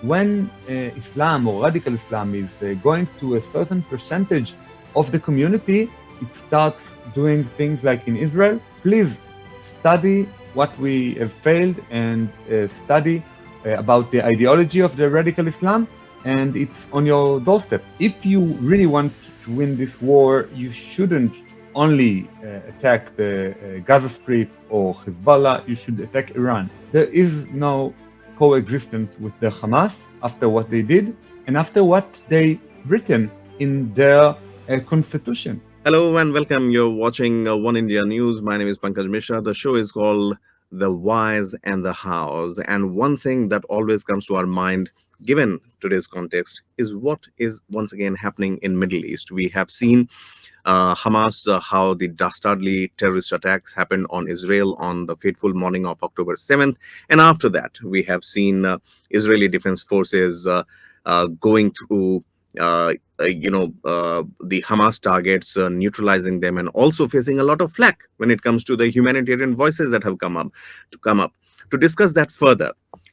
when Islam or radical Islam is going to a certain percentage of the community, it starts doing things like in Israel. Please study what we have failed and study about the ideology of the radical Islam, and it's on your doorstep. If you really want to win this war, you shouldn't only attack the Gaza Strip or Hezbollah, you should attack Iran. There is no coexistence with the Hamas after what they did and after what they written in their constitution. Hello and welcome. You're watching One India News. My name is Pankaj Mishra. The show is called The Whys and the Hows. And one thing that always comes to our mind, given today's context, is what is once again happening in Middle East. We have seen Hamas, how the dastardly terrorist attacks happened on Israel on the fateful morning of October 7th. And after that, we have seen Israeli Defense Forces going through the Hamas targets, neutralizing them, and also facing a lot of flack when it comes to the humanitarian voices that have come up. To discuss that further,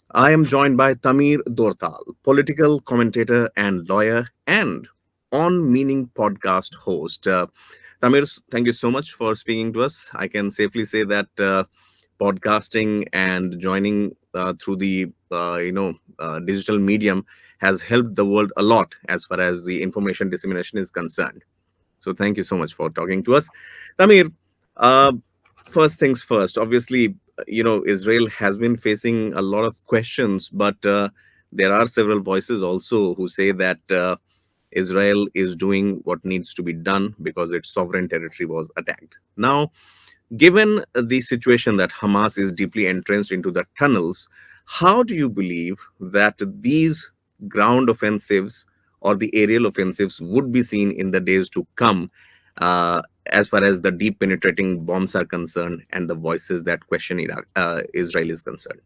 I am joined by Tamir Dortal, political commentator and lawyer, and On Meaning podcast host. Tamir, thank you so much for speaking to us. I can safely say that podcasting and joining through the digital medium has helped the world a lot as far as the information dissemination is concerned. So thank you so much for talking to us. Tamir, uh, first things first, obviously, Israel has been facing a lot of questions, but there are several voices also who say that Israel is doing what needs to be done because its sovereign territory was attacked. Now, given the situation that Hamas is deeply entrenched into the tunnels, how do you believe that these ground offensives or the aerial offensives would be seen in the days to come, as far as the deep penetrating bombs are concerned and the voices that question Israel is concerned?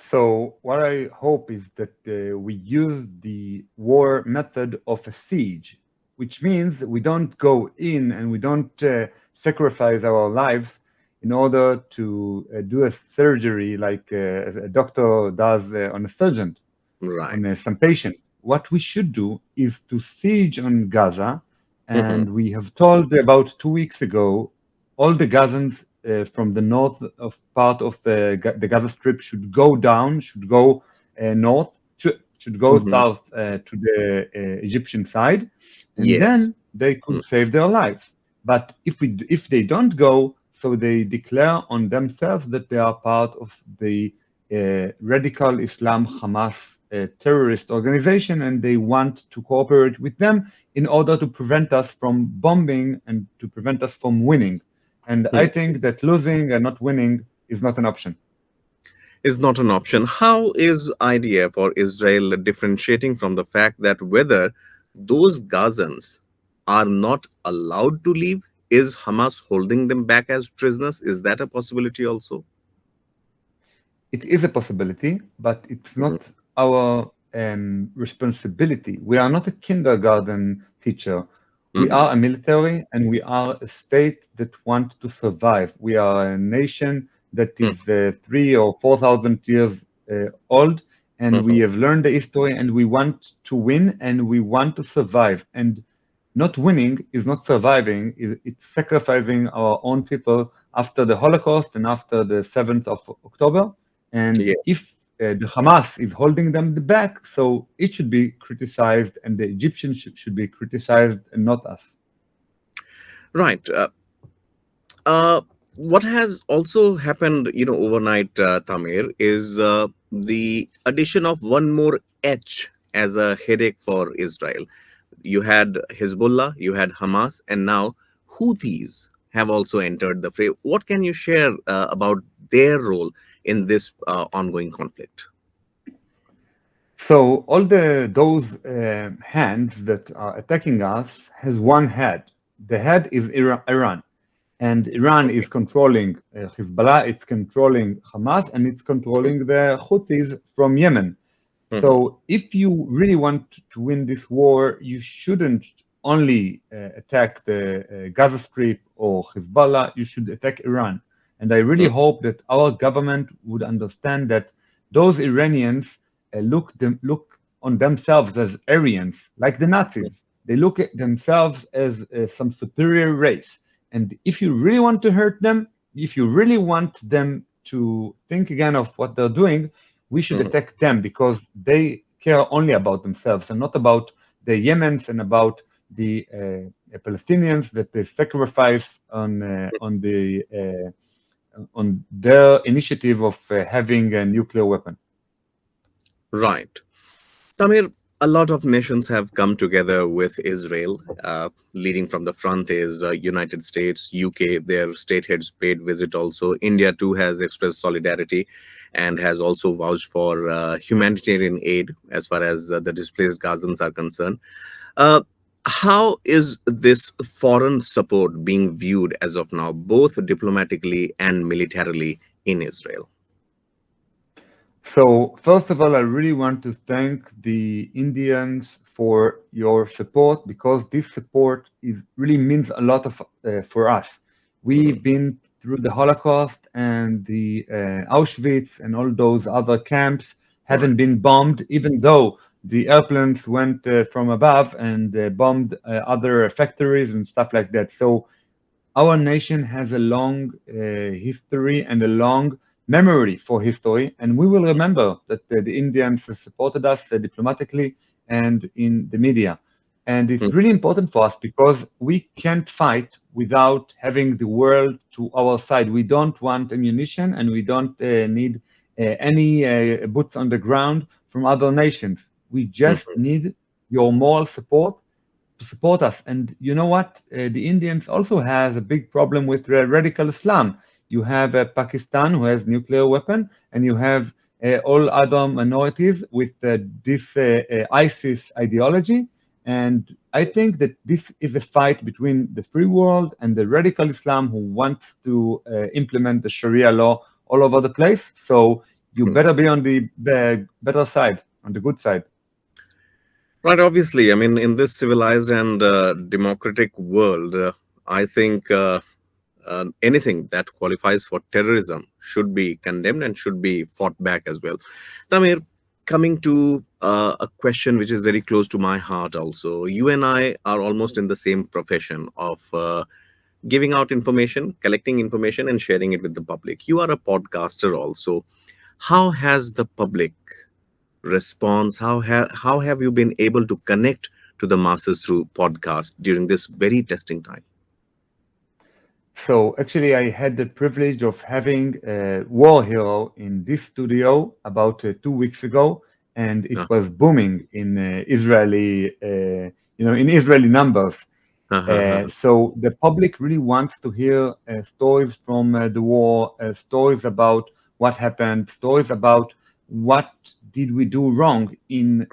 So what I hope is that we use the war method of a siege, which means we don't go in and we don't sacrifice our lives in order to do a surgery like a doctor does on a surgeon, Right. on some patient. What we should do is to siege on Gaza, Hmm. and we have told about 2 weeks ago all the Gazans from the north of part of the Gaza Strip should go down, should go north, should go Hmm. south to the Egyptian side, and Yes. then they could save their lives. But if they don't go, so they declare on themselves that they are part of the radical Islam Hamas terrorist organization, and they want to cooperate with them in order to prevent us from bombing and to prevent us from winning. And I Mm. think that losing and not winning is not an option. Is not an option. How is IDF or Israel differentiating from the fact that whether those Gazans are not allowed to leave? Is Hamas holding them back as prisoners? Is that a possibility also? It is a possibility, but it's Mhm. not our responsibility. We are not a kindergarten teacher. We Mhm. are a military and we are a state that want to survive. We are a nation that Mhm. is 3 or 4 thousand years old, and we Mhm. have learned the history and we want to win and we want to survive. And not winning is not surviving, it's sacrificing our own people after the Holocaust and after the 7th of October. And Yeah. if the Hamas is holding them back, so it should be criticized, and the Egyptians should be criticized, and not us. Right. Uh, what has also happened, overnight, Tamir, is the addition of one more H as a headache for Israel. You had Hezbollah, you had Hamas, and now Houthis have also entered the fray. What can you share about their role in this ongoing conflict? So all those hands that are attacking us has one head. The head is Iran. And Iran is Okay. controlling Hezbollah, it's controlling Hamas, and it's controlling the Houthis from Yemen. Mhm. So if you really want to win this war, you shouldn't only attack the Gaza Strip or Hezbollah, you should attack Iran. And I really Mhm. hope that our government would understand that those Iranians look on themselves as Aryans, like the Nazis. They look at themselves as some superior race. And if you really want to hurt them, if you really want them to think again of what they're doing, we should Mhm. attack them because they care only about themselves and not about the Yemens and about the Palestinians that they sacrifice on their initiative of having a nuclear weapon. Right. Tamir, a lot of nations have come together with Israel. Leading from the front is United States, UK. Their state heads paid visit also. India too has expressed solidarity and has also vouched for humanitarian aid as far as the displaced Gazans are concerned. Uh, how is this foreign support being viewed as of now, both diplomatically and militarily in Israel? So, first of all, I really want to thank the Indians for your support because this support is really means a lot for us. Mhm. We've been through the Holocaust and the Auschwitz and all those other camps Right. haven't been bombed, even though the airplanes went from above and bombed other factories and stuff like that. So our nation has a long history and a long memory for history, and we will remember that the Indians supported us diplomatically and in the media. And it's Mhm. really important for us because we can't fight without having the world to our side. We don't want ammunition and we don't need any boots on the ground from other nations. We just Mhm. need your moral support to support us. And you know what? The Indians also have a big problem with radical Islam. You have Pakistan who has nuclear weapon, and you have all other minorities with this ISIS ideology. And I think that this is a fight between the free world and the radical Islam who wants to implement the Sharia law all over the place. So you Mhm. better be on the better side, on the good side. Right, obviously. I mean, in this civilized and democratic world, I think anything that qualifies for terrorism should be condemned and should be fought back as well. Tamir, coming to a question which is very close to my heart also. You and I are almost in the same profession of giving out information, collecting information, and sharing it with the public. You are a podcaster also. How has the public response? How have you been able to connect to the masses through podcast during this very testing time? So actually, I had the privilege of having a war hero in this studio about 2 weeks ago, and it Uh, was booming in in Israeli numbers. So the public really wants to hear stories from the war, stories about what happened, stories about what did we do wrong in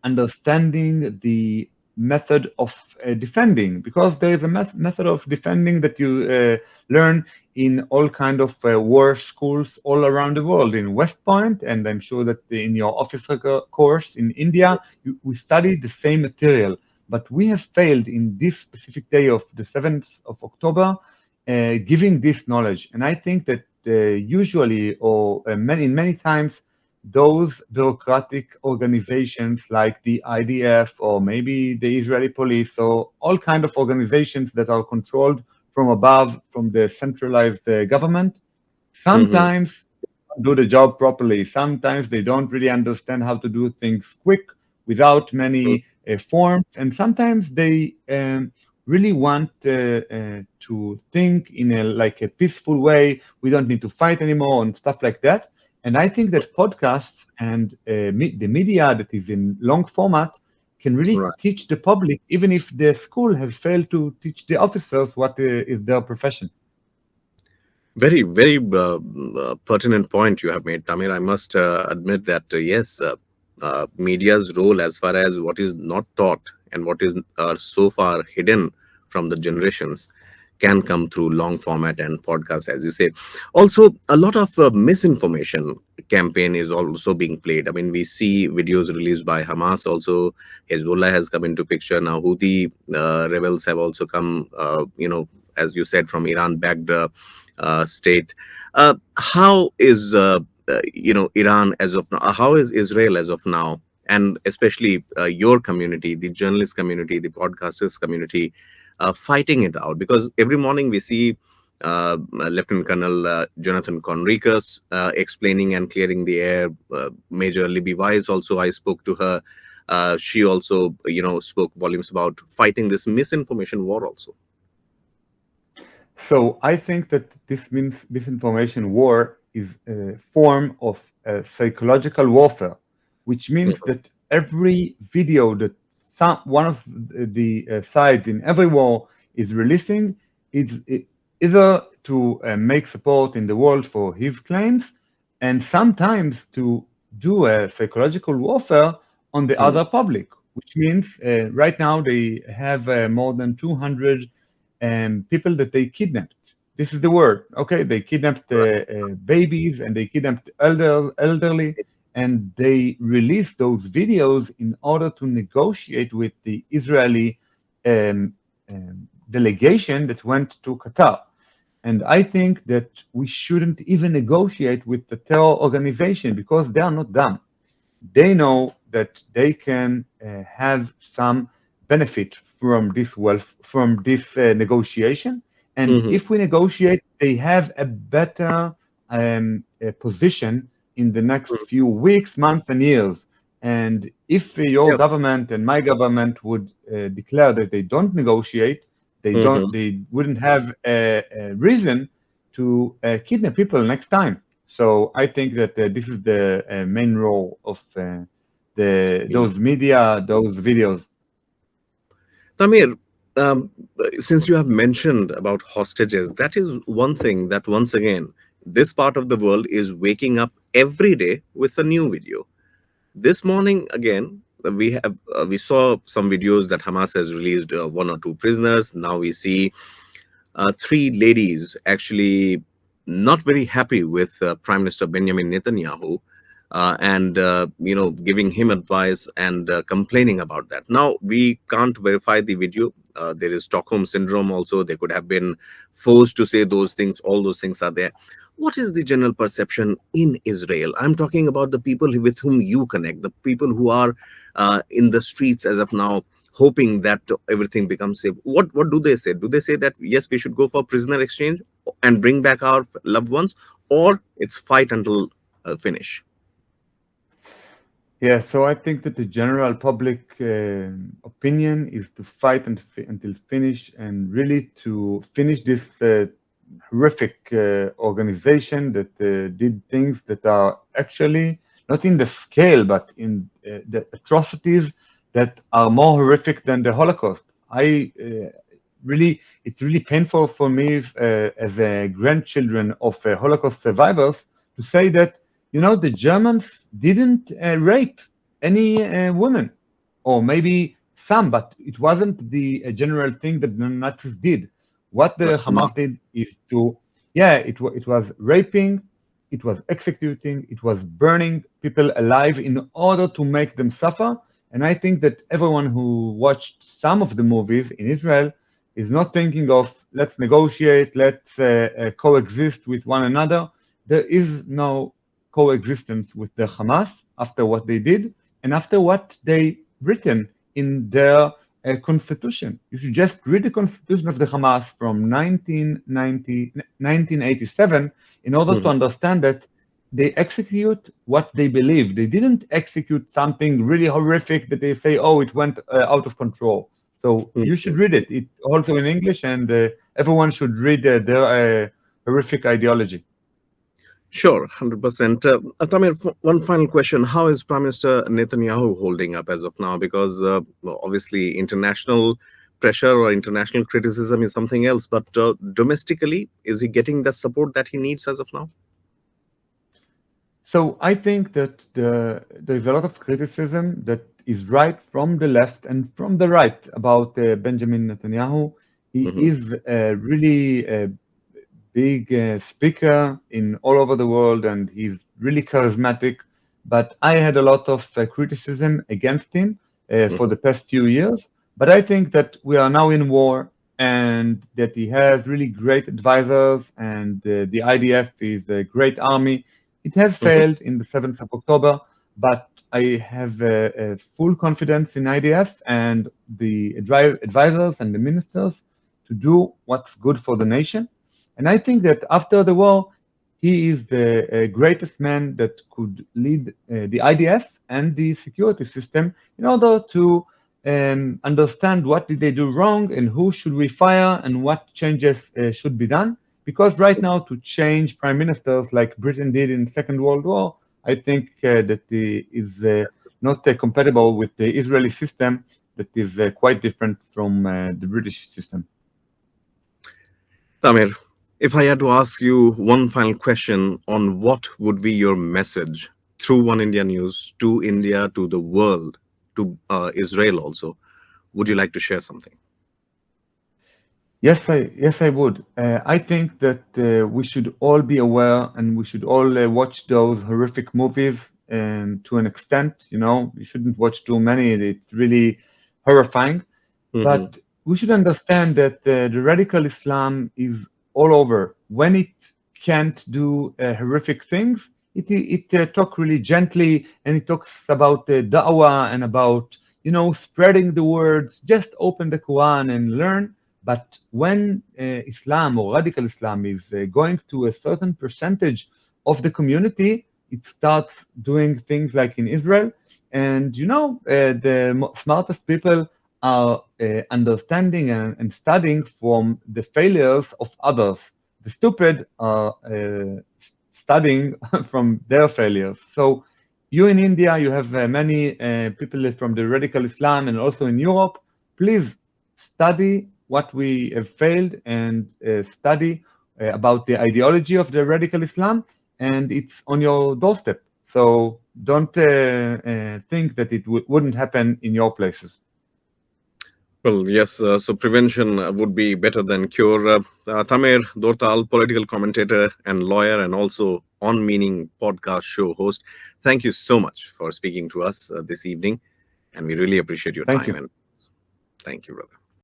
understanding the method of defending, because there is a method of defending that you learn in all kind of war schools all around the world, in West Point, and I'm sure that in your officer course in India, we study the same material. But we have failed in this specific day of the 7th of October, giving this knowledge. And I think that usually, or in many times, those bureaucratic organizations like the IDF or maybe the Israeli police or all kind of organizations that are controlled from above, from the centralized government, mhm. sometimes do the job properly. Sometimes they don't really understand how to do things quick without many forms, and sometimes they really want to think in a like a peaceful way. We don't need to fight anymore and stuff like that. And I think that podcasts and the media that is in long format can really Right. teach the public, even if the school has failed to teach the officers what is their profession. Very, very pertinent point you have made, Tamir. I must admit that yes, media's role as far as what is not taught and what is so far hidden from the generations can come through long format and podcast, as you said. Also, a lot of misinformation campaign is also being played. I mean, we see videos released by Hamas. Also, Hezbollah has come into picture now. Houthi rebels have also come. As you said, from Iran-backed state. How is Iran as of now? How is Israel as of now? And especially your community, the journalist community, the podcasters community, fighting it out? Because every morning we see Lieutenant Colonel Jonathan Conricus explaining and clearing the air. Major Libby Wise also, I spoke to her. She also, spoke volumes about fighting this misinformation war also. So I think that this means disinformation war is a form of psychological warfare, which means Mhm. that every video that one of the sides in every war is releasing is either to make support in the world for his claims, and sometimes to do a psychological warfare on the Mhm. other public, which means right now they have more than 200 people that they kidnapped. This is the word. Okay, they kidnapped babies and they kidnapped elderly, and they released those videos in order to negotiate with the Israeli delegation that went to Qatar. And I think that we shouldn't even negotiate with the terror organization because they are not dumb. They know that they can have some benefit from this wealth, from this negotiation. And Mhm. if we negotiate, they have a better position in the next Mhm. few weeks, months, and years. And if your Yes. government and my government would declare that they don't negotiate, Mhm. they wouldn't have a reason to kidnap people next time. So I think that this is the main role of the Yeah. those media, those videos. Tamir, um, since you have mentioned about hostages, that is one thing that once again, this part of the world is waking up every day with a new video. This morning, again, we saw some videos that Hamas has released one or two prisoners. Now we see three ladies actually not very happy with Prime Minister Benjamin Netanyahu, and giving him advice and complaining about that. Now we can't verify the video. There is Stockholm syndrome also. They could have been forced to say those things. All those things are there. What is the general perception in Israel? I'm talking about the people with whom you connect, the people who are in the streets as of now, hoping that everything becomes safe. What do they say? Do they say that yes, we should go for prisoner exchange and bring back our loved ones, or it's fight until finish? Yeah, so I think that the general public opinion is to fight until finish and really to finish this horrific organization that did things that are actually not in the scale, but in the atrocities that are more horrific than the Holocaust. I really, it's really painful for me as a grandchildren of Holocaust survivors to say that the Germans didn't rape any women, or maybe some, but it wasn't the general thing that the Nazis did. What But the Hamas. Hamas did is to, yeah, it was raping, it was executing, it was burning people alive in order to make them suffer. And I think that everyone who watched some of the movies in Israel is not thinking of let's negotiate, let's coexist with one another. There is no coexistence with the Hamas after what they did and after what they written in their constitution. You should just read the constitution of the Hamas from 1987 in order to Mhm. understand that they execute what they believe. They didn't execute something really horrific that they say, oh, it went out of control. So you should Mhm. read it. It's also in English, and everyone should read their horrific ideology. Sure, 100%. Tamir, one final question. How is Prime Minister Netanyahu holding up as of now? Because well, obviously international pressure or international criticism is something else, but domestically, is he getting the support that he needs as of now? So I think that there's a lot of criticism that is right from the left and from the right about Benjamin Netanyahu. He Hmm. is really a big speaker in all over the world, and he's really charismatic. But I had a lot of criticism against him for Hmm. the past few years. But I think that we are now in war, and that he has really great advisors, and the IDF is a great army. It has Mhm. failed in the 7th of October, but I have full confidence in IDF and the advisors and the ministers to do what's good for the nation. And I think that after the war, he is the greatest man that could lead the IDF and the security system in order to understand what did they do wrong and who should we fire and what changes should be done. Because right now, to change prime ministers like Britain did in the Second World War, I think that is not compatible with the Israeli system that is quite different from the British system. Tamir, if I had to ask you one final question on what would be your message through One India News to India, to the world, to Israel also, would you like to share something? Yes, I would. I think that we should all be aware and we should all watch those horrific movies to an extent. You know, you shouldn't watch too many. It's really horrifying. Hmm. But we should understand that the radical Islam is all over. When it can't do horrific things, it talk really gently and it talks about da'wah and about spreading the words. Just open the Quran and learn. But when Islam or radical Islam is going to a certain percentage of the community, it starts doing things like in Israel. And the smartest people are understanding and studying from the failures of others. The stupid are studying from their failures. So you in India, you have many people from the radical Islam and also in Europe. Please study what we have failed and study about the ideology of the radical Islam, and it's on your doorstep. So don't think that it wouldn't happen in your places. Well, yes, so prevention would be better than cure. Tamir Dortal, political commentator and lawyer, and also On Meaning podcast show host. Thank you so much for speaking to us this evening, and we really appreciate your Thank time. you. And thank you, brother.